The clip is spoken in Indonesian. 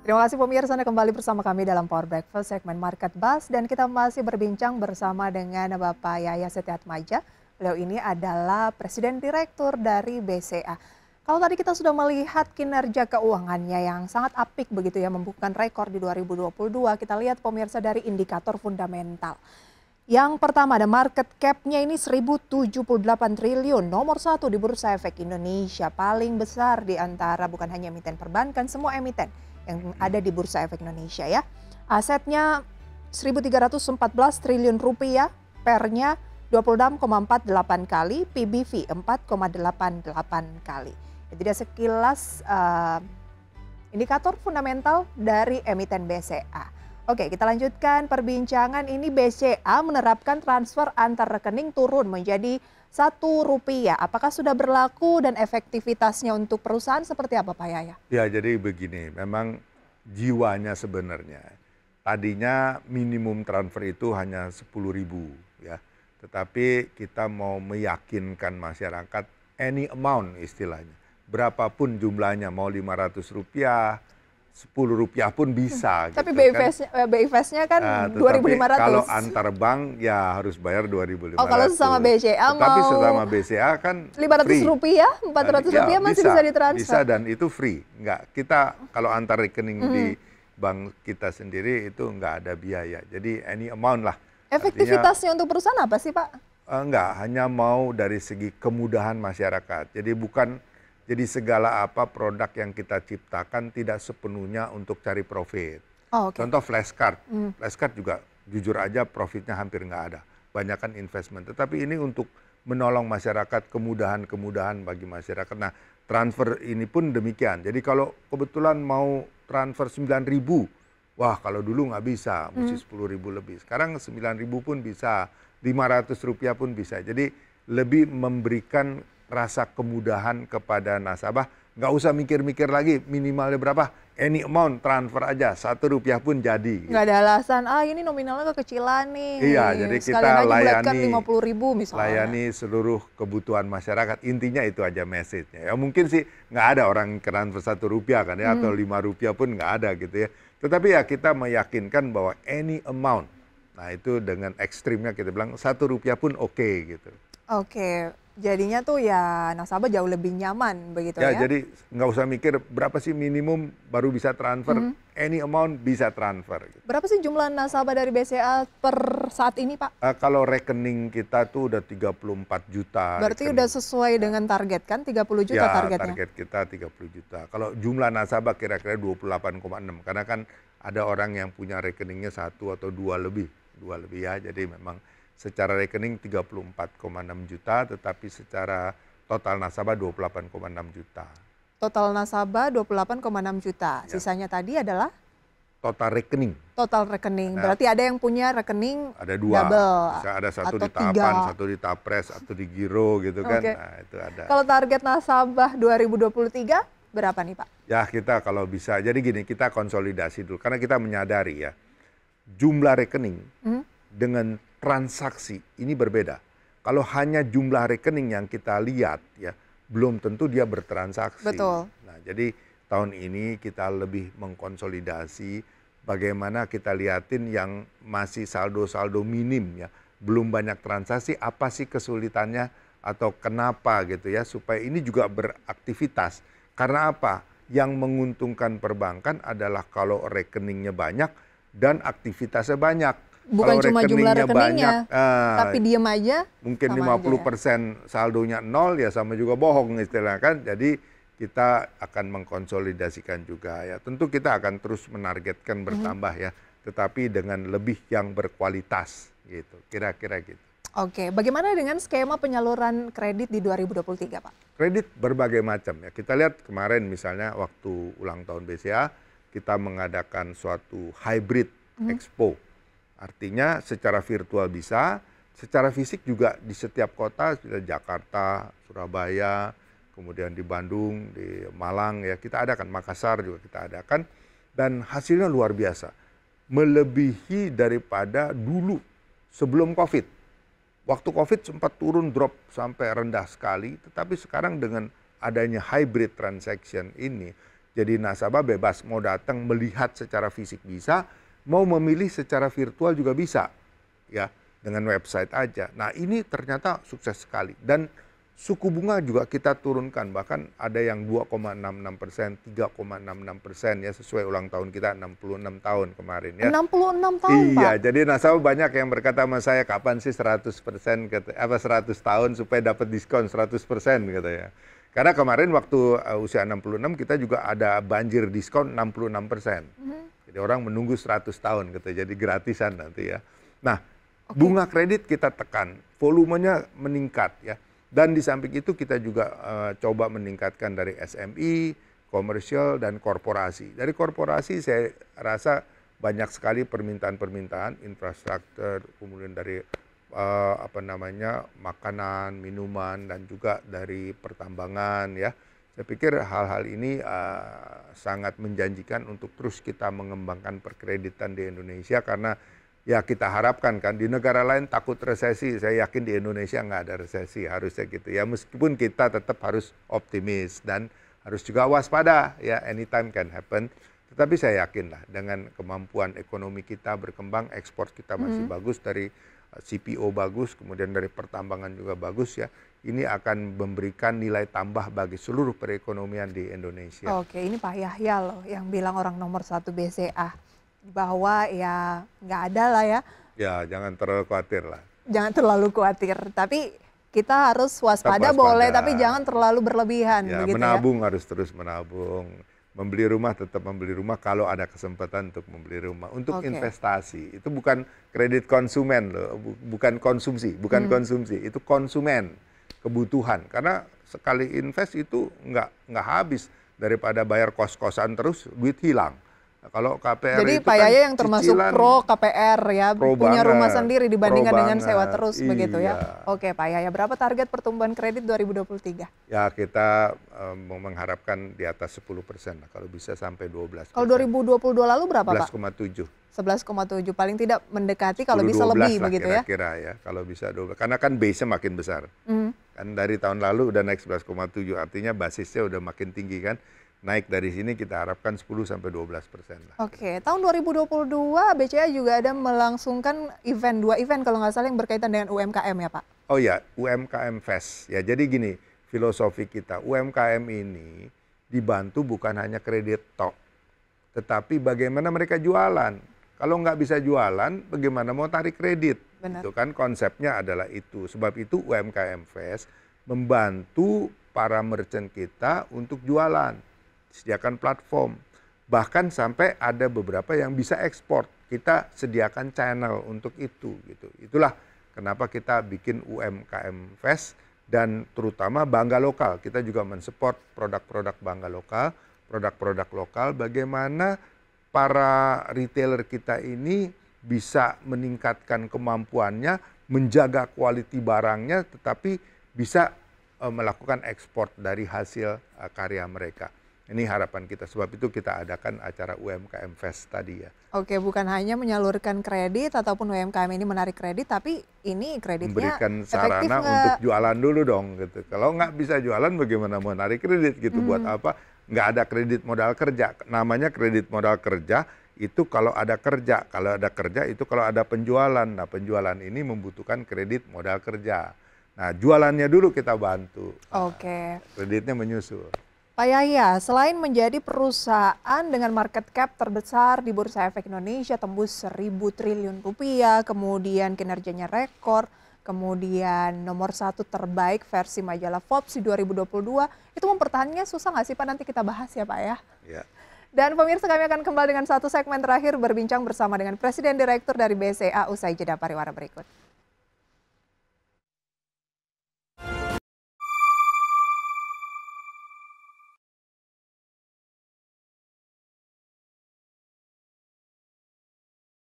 Terima kasih pemirsa Anda kembali bersama kami dalam Power Breakfast segmen Market Buzz dan kita masih berbincang bersama dengan Bapak Yaya Setiatmaja. Beliau ini adalah Presiden Direktur dari BCA. Kalau tadi kita sudah melihat kinerja keuangannya yang sangat apik begitu ya, membukukan rekor di 2022, kita lihat pemirsa dari indikator fundamental. Yang pertama ada market cap-nya ini 1.078 triliun, nomor 1 di Bursa Efek Indonesia, paling besar di antara bukan hanya emiten perbankan, semua emiten yang ada di Bursa Efek Indonesia ya. Asetnya 1.314 triliun rupiah, PER-nya 26,48 kali, PBV 4,88 kali. Jadi ada sekilas indikator fundamental dari emiten BCA. Oke, kita lanjutkan perbincangan. Ini BCA menerapkan transfer antar rekening turun menjadi Rp1. Apakah sudah berlaku dan efektivitasnya untuk perusahaan seperti apa Pak Yaya? Ya, jadi begini, memang jiwanya sebenarnya. Tadinya minimum transfer itu hanya 10.000 ya. Tetapi kita mau meyakinkan masyarakat any amount istilahnya. Berapapun jumlahnya, mau Rp500, Rp10 pun bisa. Tapi gitu BI Fast-nya kan 2.500. Kalau antar bank ya harus bayar 2.500. Oh, kalau sesama BCA tapi mau sesama BCA kan Rp500, Rp400 ya, masih bisa ditransfer. Bisa dan itu free. Enggak, kita kalau antar rekening di bank kita sendiri itu enggak ada biaya. Jadi any amount lah. Efektivitasnya untuk perusahaan apa sih Pak? Enggak, hanya mau dari segi kemudahan masyarakat. Jadi segala apa produk yang kita ciptakan tidak sepenuhnya untuk cari profit. Oh, okay. Contoh flashcard. Flashcard juga jujur aja profitnya hampir nggak ada. Banyakan investment. Tetapi ini untuk menolong masyarakat, kemudahan-kemudahan bagi masyarakat. Nah, transfer ini pun demikian. Jadi kalau kebetulan mau transfer 9.000, wah kalau dulu nggak bisa, mesti 10.000 lebih. Sekarang 9.000 pun bisa, Rp500 pun bisa. Jadi lebih memberikan rasa kemudahan kepada nasabah, nggak usah mikir-mikir lagi minimalnya berapa, any amount transfer aja, Rp1 pun jadi. Nggak ada alasan, ini nominalnya kekecilan nih. Iya, jadi kita layani 50.000 misalnya. Layani seluruh kebutuhan masyarakat, intinya itu aja message-nya. Ya mungkin sih nggak ada orang transfer Rp1 kan ya, atau Rp5 pun nggak ada gitu ya. Tetapi ya kita meyakinkan bahwa any amount, nah itu dengan ekstrimnya kita bilang Rp1 pun oke gitu. Oke. Jadinya tuh ya nasabah jauh lebih nyaman begitu ya. Ya, jadi nggak usah mikir berapa sih minimum baru bisa transfer, any amount bisa transfer. Gitu. Berapa sih jumlah nasabah dari BCA per saat ini Pak? Kalau rekening kita tuh udah 34 juta. Berarti rekening. udah sesuai dengan target kan, 30 juta ya, targetnya? Target kita 30 juta. Kalau jumlah nasabah kira-kira 28,6. Karena kan ada orang yang punya rekeningnya 1 atau 2 lebih. 2 lebih ya, jadi memang secara rekening 34,6 juta, tetapi secara total nasabah 28,6 juta. Total nasabah 28,6 juta. Ya. Sisanya tadi adalah? Total rekening. Total rekening. Nah, berarti ada yang punya rekening ada 2. double. Bisa ada 1 di Tapan, 1 di Tapres, 1 di Giro gitu kan. Okay. Nah, itu ada. Kalau target nasabah 2023 berapa nih Pak? Ya kita kalau bisa, jadi gini, kita konsolidasi dulu. Karena kita menyadari ya, jumlah rekening dengan transaksi ini berbeda. Kalau hanya jumlah rekening yang kita lihat ya, belum tentu dia bertransaksi. Betul. Nah, jadi tahun ini kita lebih mengkonsolidasi bagaimana kita liatin yang masih saldo-saldo minim ya, belum banyak transaksi, apa sih kesulitannya atau kenapa gitu ya, supaya ini juga beraktivitas. Karena apa? Yang menguntungkan perbankan adalah kalau rekeningnya banyak dan aktivitasnya banyak. Bukan cuma jumlah rekeningnya, tapi diem aja. Mungkin 50% saldonya 0 ya sama juga bohong istilahnya kan. Jadi kita akan mengkonsolidasikan juga ya. Tentu kita akan terus menargetkan bertambah ya, tetapi dengan lebih yang berkualitas gitu. Kira-kira gitu. Oke, bagaimana dengan skema penyaluran kredit di 2023 Pak? Kredit berbagai macam ya. Kita lihat kemarin misalnya waktu ulang tahun BCA, kita mengadakan suatu hybrid expo. Artinya secara virtual bisa, secara fisik juga di setiap kota, seperti Jakarta, Surabaya, kemudian di Bandung, di Malang ya kita adakan, Makassar juga kita adakan, dan hasilnya luar biasa, melebihi daripada dulu sebelum COVID. Waktu COVID sempat turun drop sampai rendah sekali, tetapi sekarang dengan adanya hybrid transaction ini, Jadi nasabah bebas mau datang melihat secara fisik bisa, mau memilih secara virtual juga bisa, ya dengan website aja. Nah ini ternyata sukses sekali dan suku bunga juga kita turunkan, bahkan ada yang 2,66%, 3,66% ya sesuai ulang tahun kita 66 tahun kemarin ya. 66 tahun Iya, Pak? jadi nasabah banyak yang berkata sama saya kapan sih 100% apa 100 tahun supaya dapat diskon 100% gitu ya. Karena kemarin waktu usia 66 kita juga ada banjir diskon 66%. Jadi orang menunggu 100 tahun gitu, jadi gratisan nanti ya. Nah, bunga kredit kita tekan, volumenya meningkat ya. Dan di samping itu kita juga coba meningkatkan dari SME, komersial, dan korporasi. Dari korporasi saya rasa banyak sekali permintaan-permintaan infrastruktur, kemudian dari makanan, minuman, dan juga dari pertambangan ya. Saya pikir hal-hal ini sangat menjanjikan untuk terus kita mengembangkan perkreditan di Indonesia karena ya kita harapkan kan di negara lain takut resesi, saya yakin di Indonesia nggak ada resesi, harusnya gitu ya. Meskipun kita tetap harus optimis dan harus juga waspada ya, anytime can happen. Tetapi saya yakin lah dengan kemampuan ekonomi kita berkembang, ekspor kita masih bagus, dari CPO bagus, kemudian dari pertambangan juga bagus ya. Ini akan memberikan nilai tambah bagi seluruh perekonomian di Indonesia. Oke, ini Pak Yahya loh yang bilang orang nomor 1 BCA. Bahwa ya nggak ada lah ya. Ya jangan terlalu khawatir lah. Jangan terlalu khawatir, tapi kita harus waspada boleh, tapi jangan terlalu berlebihan. Ya, begitu menabung harus terus menabung. Membeli rumah tetap membeli rumah kalau ada kesempatan untuk membeli rumah. Untuk investasi, itu bukan kredit konsumen loh, bukan konsumsi, konsumsi, itu konsumen, kebutuhan. Karena sekali invest itu nggak habis, daripada bayar kos-kosan terus, duit hilang. Nah, kalau KPR jadi itu Pak kan Yaya yang termasuk pro KPR ya, punya rumah sendiri dibandingkan dengan sewa terus begitu ya. Oke Pak Yaya, berapa target pertumbuhan kredit 2023? Ya kita mengharapkan di atas 10% lah, kalau bisa sampai 12%. Kalau 2022 lalu berapa Pak? 11,7. 11,7, paling tidak mendekati, kalau bisa lebih begitu ya? Kira-kira ya, kalau bisa 12. Karena kan base-nya makin besar. Kan dari tahun lalu udah naik 11,7, artinya basisnya udah makin tinggi kan. Naik dari sini kita harapkan 10-12% lah. Oke, tahun 2022 BCA juga ada melangsungkan dua event kalau nggak salah yang berkaitan dengan UMKM ya Pak? Oh ya, UMKM Fest. Ya jadi gini, filosofi kita, UMKM ini dibantu bukan hanya kredit tok, tetapi bagaimana mereka jualan. Kalau nggak bisa jualan, bagaimana mau tarik kredit? Benar. Itu kan konsepnya adalah itu. Sebab itu UMKM Fest membantu para merchant kita untuk jualan. Sediakan platform, bahkan sampai ada beberapa yang bisa ekspor, kita sediakan channel untuk itu gitu. Itulah kenapa kita bikin UMKM Fest, dan terutama bangga lokal. Kita juga mensupport produk-produk bangga lokal, produk-produk lokal, bagaimana para retailer kita ini bisa meningkatkan kemampuannya, menjaga quality barangnya, tetapi bisa melakukan ekspor dari hasil karya mereka. Ini harapan kita, sebab itu kita adakan acara UMKM Fest tadi ya. Oke, bukan hanya menyalurkan kredit ataupun UMKM ini menarik kredit, tapi ini kreditnya memberikan sarana untuk jualan dulu dong gitu. Kalau nggak bisa jualan bagaimana mau narik kredit gitu, buat apa? Nggak ada kredit modal kerja, namanya kredit modal kerja itu kalau ada kerja itu kalau ada penjualan. Nah penjualan ini membutuhkan kredit modal kerja. Nah jualannya dulu kita bantu. Oke. Kreditnya menyusul. Pak Yahya, selain menjadi perusahaan dengan market cap terbesar di Bursa Efek Indonesia tembus 1.000 triliun rupiah, kemudian kinerjanya rekor, kemudian nomor 1 terbaik versi majalah Forbes di 2022, itu mempertahankannya susah nggak sih Pak? Nanti kita bahas ya Pak ya. Ya. Dan pemirsa, kami akan kembali dengan satu segmen terakhir berbincang bersama dengan Presiden Direktur dari BCA usai jeda pariwara berikut.